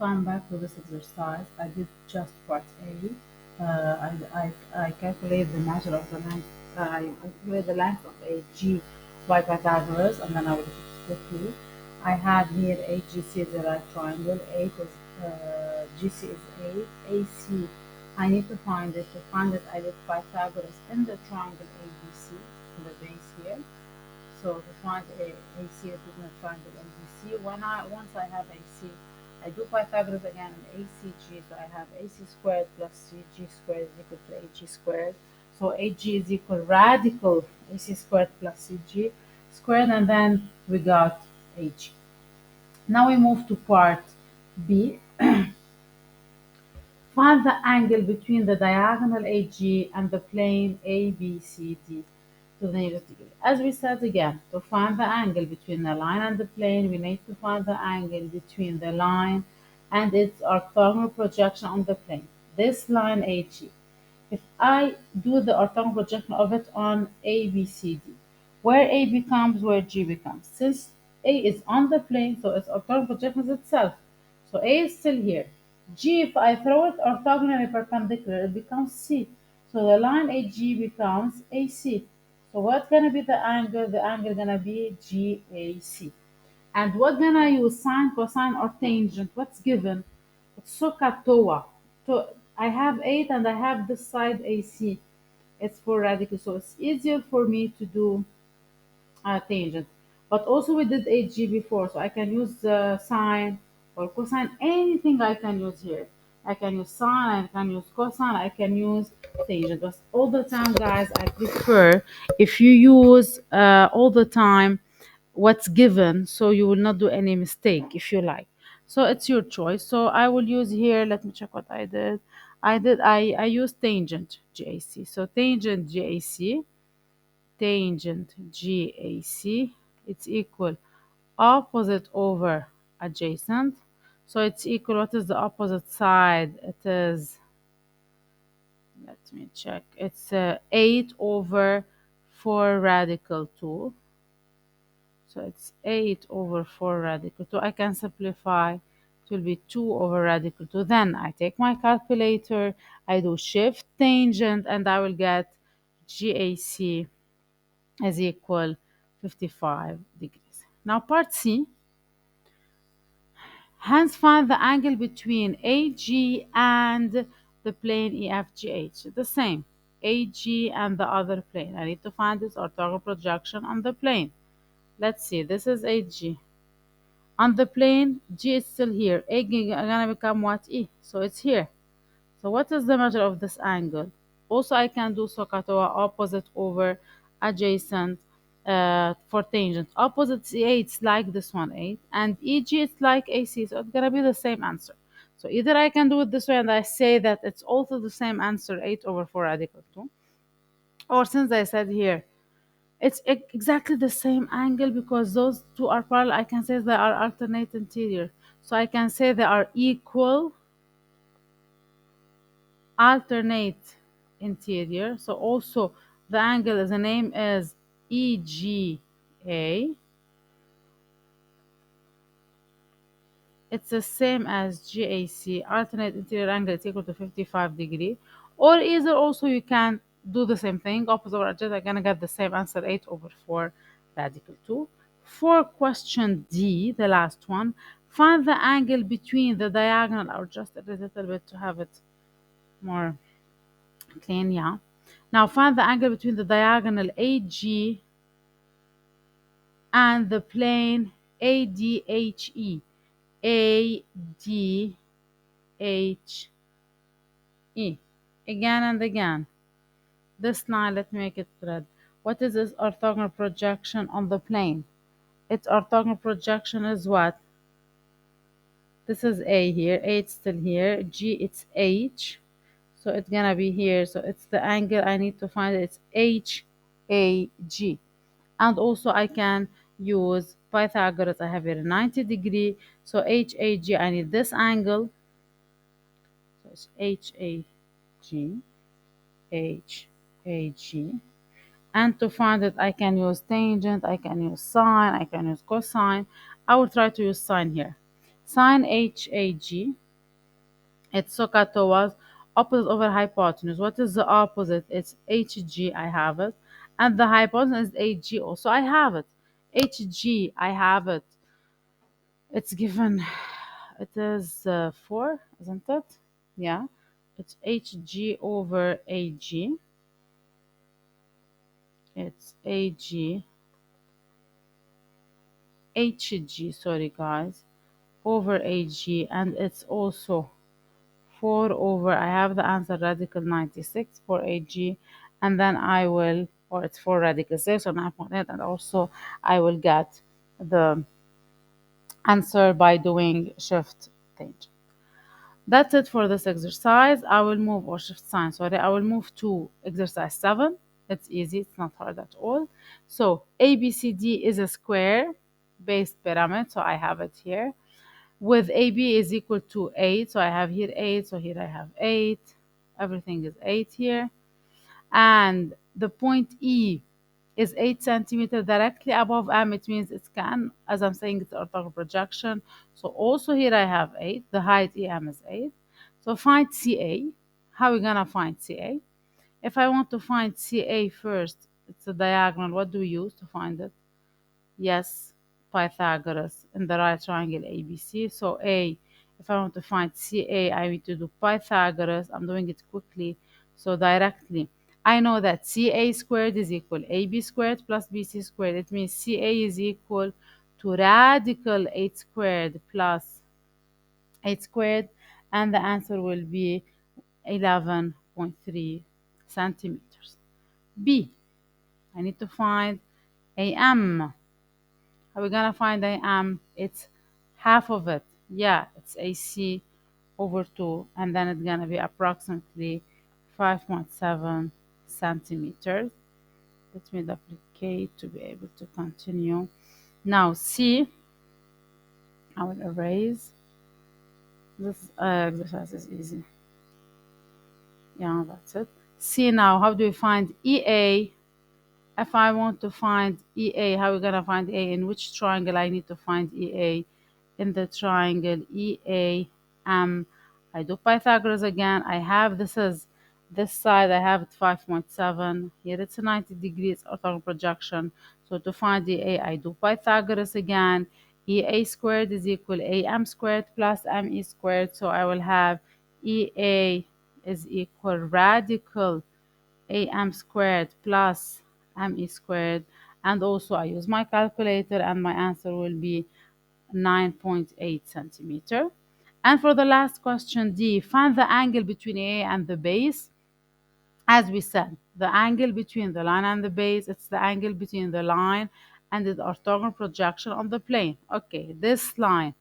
come back to this exercise. I did just part A. I calculate the measure of the length. I calculate the length of AG by Pythagoras, and then I will split two. I had here AGC is a right triangle. 8 is GC is 8. AC, I need to find it. To find it, I did Pythagoras in the triangle ABC in the base here. So to find AC, it is in a triangle ABC. Once I have AC, I do Pythagoras again in ACG. So I have AC squared plus CG squared is equal to AG squared. So AG is equal radical AC squared plus CG squared, and then we got AG. Now we move to part B. Find the angle between the diagonal AG and the plane ABCD to the nearest degree. As we said again, to find the angle between the line and the plane, we need to find the angle between the line and its orthogonal projection on the plane. This line AG. If I do the orthogonal projection of it on ABCD, where A becomes where G becomes. Since A is on the plane, so its orthogonal projection is itself. So A is still here. G, if I throw it orthogonally perpendicular, it becomes C. So the line AG becomes AC. So what's gonna be the angle? The angle gonna be GAC. And what gonna use sine, cosine, or tangent? What's given? It's SOHCAHTOA. So I have 8 and I have this side AC. It's for radical, so it's easier for me to do tangent. But also we did AG before, so I can use sine or cosine, anything I can use here. I can use sine, I can use cosine, I can use tangent. But all the time, guys, I prefer if you use all the time what's given, so you will not do any mistake if you like. So it's your choice. So I will use here, let me check what I did. I used tangent GAC. So tangent GAC, tangent GAC, it's equal opposite over adjacent. So it's equal, what is the opposite side? It is, let me check, it's 8 over 4 radical 2. So it's 8 over 4 radical 2. I can simplify. It will be 2 over radical 2. Then I take my calculator, I do shift tangent, and I will get GAC is equal 55 degrees. Now part C, hence find the angle between AG and the plane EFGH. The same, AG and the other plane. I need to find this orthogonal projection on the plane. Let's see, this is AG. On the plane, G is still here. A gonna become what? E. So it's here. So what is the measure of this angle? Also, I can do SOHCAHTOA opposite over adjacent for tangent. Opposite CA, it's like this one, 8. And EG, it's like AC. So it's gonna be the same answer. So either I can do it this way and I say that it's also the same answer, 8 over 4 radical 2. Or since I said here, it's exactly the same angle because those two are parallel. I can say they are alternate interior. So I can say they are equal alternate interior. So also the angle, the name is EGA. It's the same as GAC. Alternate interior angle is equal to 55 degree. Or either also you can do the same thing, opposite over adjacent. I'm gonna get the same answer, 8 over 4 radical 2. For question D, the last one, find the angle between the diagonal, or just a little bit to have it more clean, yeah. Now find the angle between the diagonal AG and the plane ADHE. ADHE. Again and again. This line, let me make it red. What is this orthogonal projection on the plane? Its orthogonal projection is what? This is A here. A, it's still here. G, it's H. So it's gonna be here. So it's the angle I need to find. It's HAG. And also I can use Pythagoras. I have here 90 degree. So HAG, I need this angle. So it's HAG. HAG. And to find it, I can use tangent, I can use sine, I can use cosine. I will try to use sine here. Sine HAG, it's Sokato was opposite over hypotenuse. What is the opposite? It's HG, I have it. And the hypotenuse is HG also, I have it. HG, I have it. It's given, it is 4, isn't it? Yeah. It's HG over AG. It's AG, HG, sorry guys, over AG. And it's also 4 over, I have the answer radical 96 for AG, and then I will, or it's 4 radical 6 or 9.8, and also I will get the answer by doing shift change. That's it for this exercise. I will move, or shift sign, sorry, I will move to exercise 7. It's easy, it's not hard at all. So ABCD is a square based pyramid, so I have it here with AB is equal to 8. So I have here 8. So here I have 8. Everything is 8 here. And the point E is 8 centimeter directly above M. It means it can, as I'm saying, it's orthogonal projection. So also here I have 8. The height EM is 8. So find CA. How are we going to find CA? If I want to find CA first, it's a diagonal. What do we use to find it? Yes, Pythagoras in the right triangle ABC. So A, if I want to find CA, I need to do Pythagoras. I'm doing it quickly. So directly, I know that CA squared is equal AB squared plus BC squared. It means CA is equal to radical 8 squared plus 8 squared. And the answer will be 11.3 centimeters. B, I need to find AM. How are we gonna find AM? It's half of it. Yeah, it's AC over 2, and then it's gonna be approximately 5.7 centimeters. Let me duplicate to be able to continue. Now C, I will erase. This exercise is easy. Yeah, that's it. C now, how do we find EA? If I want to find EA, how are we going to find EA? In which triangle I need to find EA? In the triangle EAM. I do Pythagoras again. I have this is this side, I have it 5.7. Here it's a 90 degrees orthogonal projection. So to find EA, I do Pythagoras again. EA squared is equal AM squared plus ME squared. So I will have EA is equal radical AM squared plus ME squared, and also I use my calculator and my answer will be 9.8 centimeter. And for the last question D, find the angle between A and the base. As we said, the angle between the line and the base, it's the angle between the line and the orthogonal projection on the plane. Okay, this line,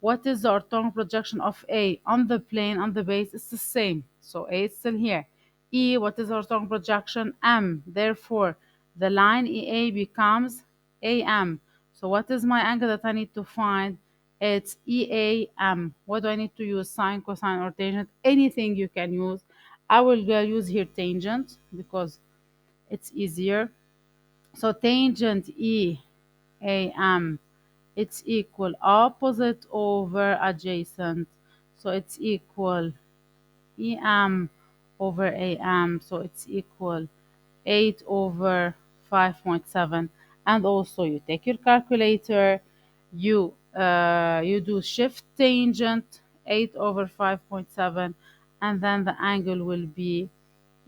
what is the orthogonal projection of A on the plane, on the base? It's the same. So A is still here. E, what is the orthogonal projection? M. Therefore, the line EA becomes AM. So what is my angle that I need to find? It's EAM. What do I need to use? Sine, cosine, or tangent? Anything you can use. I will use here tangent because it's easier. So tangent EAM, it's equal opposite over adjacent. So it's equal EM over AM. So it's equal 8 over 5.7. And also you take your calculator, you do shift tangent 8 over 5.7, and then the angle will be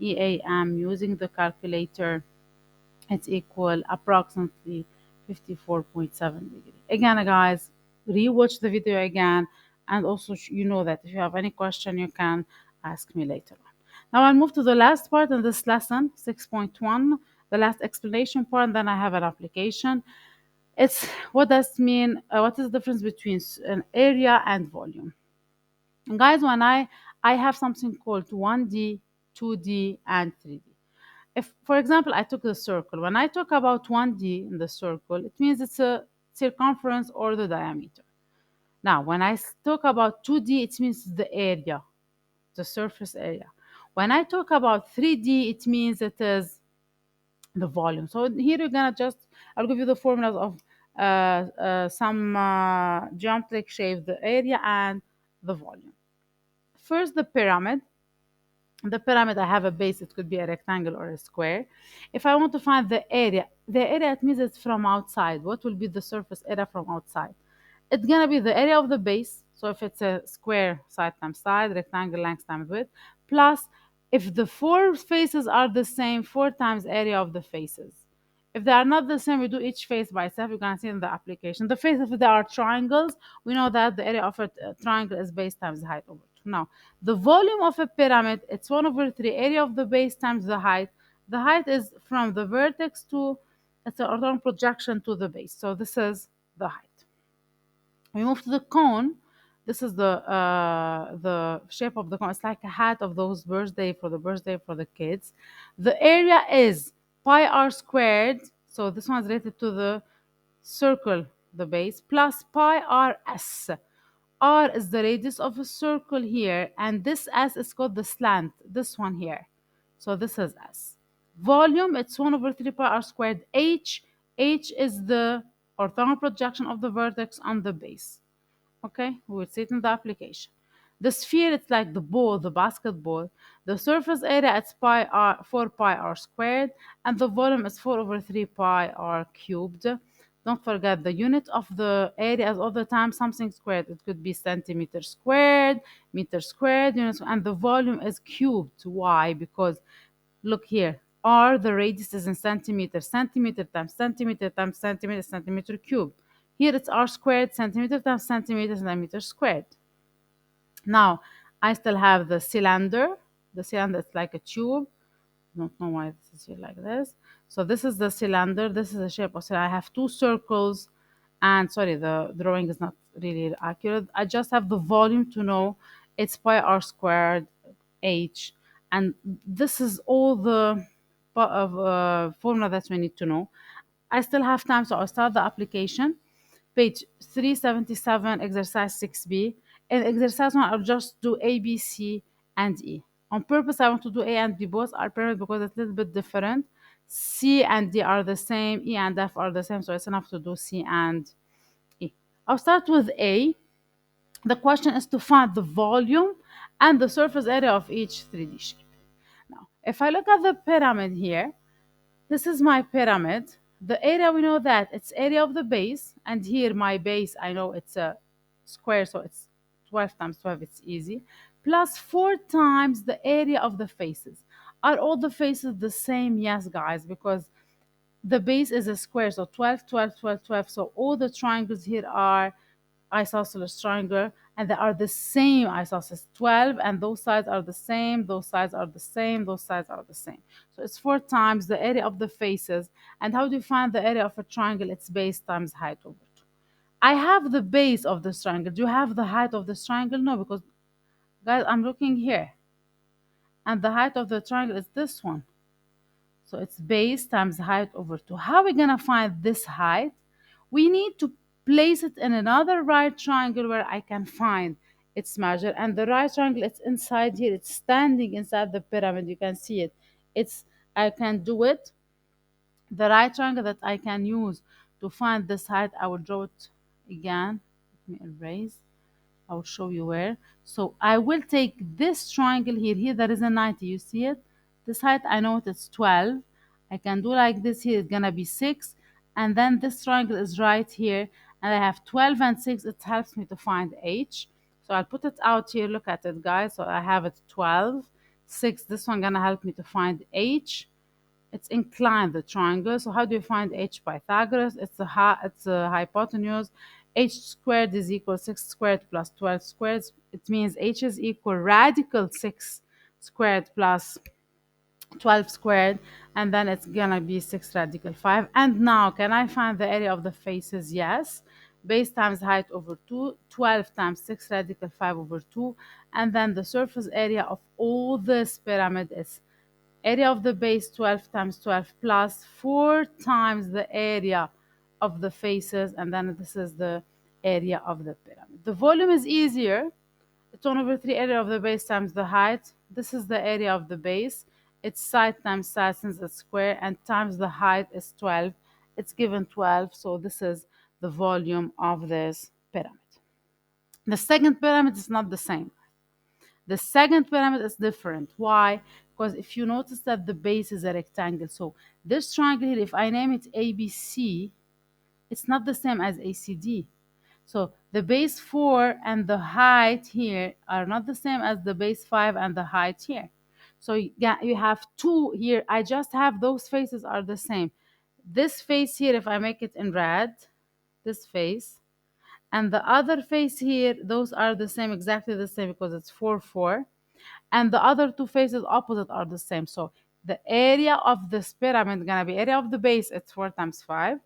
EAM using the calculator. It's equal approximately 54.7 degree. Again, guys, rewatch the video again, and also you know that if you have any question, you can ask me later on. Now I'll move to the last part in this lesson, 6.1, the last explanation part, and then I have an application. It's what does mean, what is the difference between an area and volume? And guys, when I have something called 1D, 2D, and 3D. If, for example, I took the circle, when I talk about 1D in the circle, it means it's a circumference or the diameter. Now, when I talk about 2D, it means the area, the surface area. When I talk about 3D, it means it is the volume. So here you're gonna just, I'll give you the formulas of some geometric shape, the area and the volume. First, the pyramid. The pyramid, I have a base, it could be a rectangle or a square. If I want to find the area, it means it's from outside. What will be the surface area from outside? It's gonna be the area of the base. So if it's a square, side times side, rectangle, length times width, plus if the four faces are the same, four times area of the faces. If they are not the same, we do each face by itself. You're gonna see in the application. The face, if they are triangles, we know that the area of a triangle is base times the height over two. Now, the volume of a pyramid, it's 1 over 3 area of the base times the height. The height is from the vertex to, it's an orthogonal projection to the base. So this is the height. We move to the cone. This is the shape of the cone. It's like a hat of those birthday for the kids. The area is pi r squared. So this one is related to the circle, the base, plus pi r s. R is the radius of a circle here, and this S is called the slant, this one here. So this is S. Volume, it's 1 over 3 pi r squared H. H is the orthogonal projection of the vertex on the base. Okay, we will see it in the application. The sphere, it's like the ball, the basketball. The surface area, it's 4 pi r squared, and the volume is 4 over 3 pi r cubed. Don't forget the unit of the area is all the time something squared. It could be centimeter squared, meter squared, units, and the volume is cubed. Why? Because look here, r, the radius is in centimeter, centimeter times centimeter times centimeter, centimeter cubed. Here it's r squared, centimeter times centimeter, centimeter squared. Now, I still have the cylinder. The cylinder is like a tube. Don't know why this is here like this. So this is the cylinder. This is the shape of cylinder. I have two circles. And sorry, the drawing is not really accurate. I just have the volume to know it's pi r squared h. And this is all the formula that we need to know. I still have time, so I'll start the application. Page 377, exercise 6b. In exercise 1, I'll just do A, B, C, and E. On purpose, I want to do A and B both are paired because it's a little bit different. C and D are the same, E and F are the same, so it's enough to do C and E. I'll start with A. The question is to find the volume and the surface area of each 3D shape. Now, if I look at the pyramid here, this is my pyramid. The area, we know that it's area of the base, and here my base, I know it's a square, so it's 12 times 12, it's easy, plus 4 times the area of the faces. Are all the faces the same? Yes, guys, because the base is a square, so 12, 12, 12, 12. So all the triangles here are isosceles triangle, and they are the same isosceles 12, and those sides are the same, those sides are the same, those sides are the same. So it's 4 times the area of the faces. And how do you find the area of a triangle? It's base times height over 2. I have the base of this triangle. Do you have the height of this triangle? No, because guys, I'm looking here, and the height of the triangle is this one. So it's base times height over 2. How are we going to find this height? We need to place it in another right triangle where I can find its measure. And the right triangle, it's inside here. It's standing inside the pyramid. You can see it. I can do it. The right triangle that I can use to find this height, I will draw it again. Let me erase. I will show you where. So I will take this triangle here. Here there is a 90. You see it? This height, I know it's 12. I can do like this here. It's going to be 6. And then this triangle is right here. And I have 12 and 6. It helps me to find h. So I'll put it out here. Look at it, guys. So I have it 12, 6. This one going to help me to find h. It's inclined, the triangle. So how do you find h? Pythagoras. It's a hypotenuse. H squared is equal 6 squared plus 12 squared. It means h is equal radical 6 squared plus 12 squared, and then it's gonna be 6 radical 5. And now, can I find the area of the faces? Yes. Base times height over 2, 12 times 6 radical 5 over 2, and then the surface area of all this pyramid is area of the base 12 times 12 plus 4 times the area of the faces, and then this is the area of the pyramid. The volume is easier. It's 1 over 3 area of the base times the height. This is the area of the base. It's side times side since it's square, and times the height is 12. It's given 12, so this is the volume of this pyramid. The second pyramid is not the same. The second pyramid is different. Why? Because if you notice that the base is a rectangle, so this triangle here, if I name it ABC, it's not the same as ACD. So the base 4 and the height here are not the same as the base 5 and the height here. So you have two here. I just have those faces are the same. This face here, if I make it in red, this face, and the other face here, those are the same, exactly the same, because it's 4, 4. And the other two faces opposite are the same. So the area of this pyramid gonna be area of the base, it's 4 times 5.